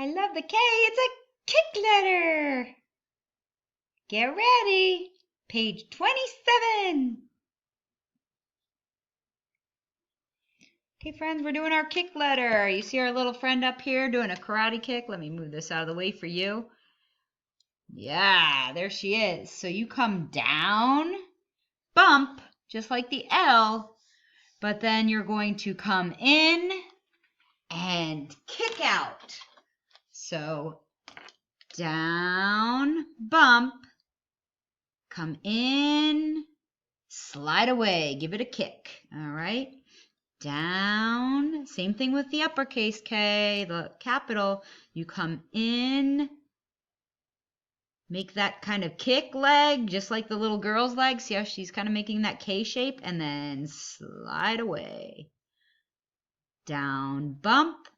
I love the K. It's a kick letter. Get ready. Page 27. Okay, friends, we're doing our kick letter. You see our little friend up here doing a karate kick? Let me move this out of the way for you. Yeah, there she is. So you come down, bump, just like the L, but then you're going to come in and kick out. So down, bump, come in, slide away, give it a kick. All right. Down, same thing with the uppercase K, the capital. You come in, make that kind of kick leg, just like the little girl's leg. See how she's kind of making that K shape? And then slide away. Down, bump.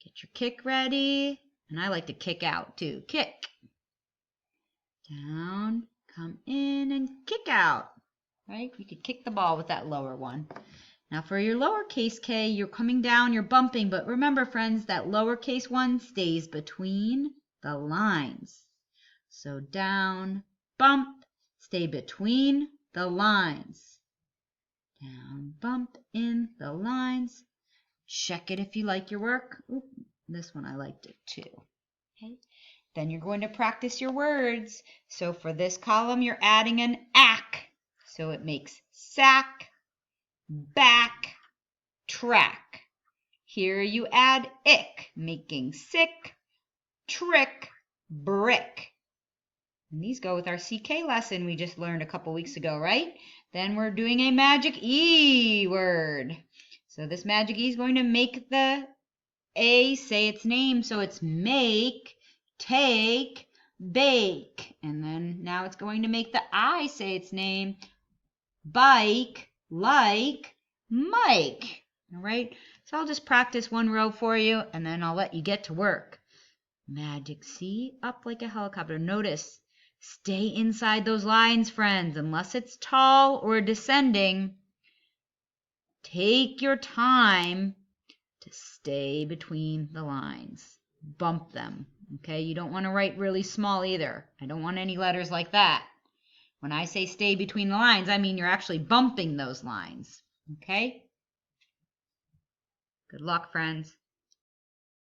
Get your kick ready. And I like to kick out too. Kick. Down, come in, and kick out. Right? You could kick the ball with that lower one. Now for your lowercase k, you're coming down, you're bumping, but remember, friends, that lowercase one stays between the lines. So down, bump, stay between the lines. Down, bump, in the lines. Check it if you like your work. Ooh, this one I liked it too. Okay. Then you're going to practice your words. So for this column, you're adding an ack. So it makes sack, back, track. Here you add ick, making sick, trick, brick. And these go with our CK lesson we just learned a couple weeks ago, right? Then we're doing a magic E word. So this magic E is going to make the A say its name. So it's make, take, bake. And then now it's going to make the I say its name. Bike, like, Mike. All right, so I'll just practice one row for you, and then I'll let you get to work. Magic C, up like a helicopter. Notice, stay inside those lines, friends, unless it's tall or descending. Take your time to stay between the lines. Bump them, okay? You don't want to write really small either. I don't want any letters like that. When I say stay between the lines, I mean you're actually bumping those lines, okay? Good luck, friends.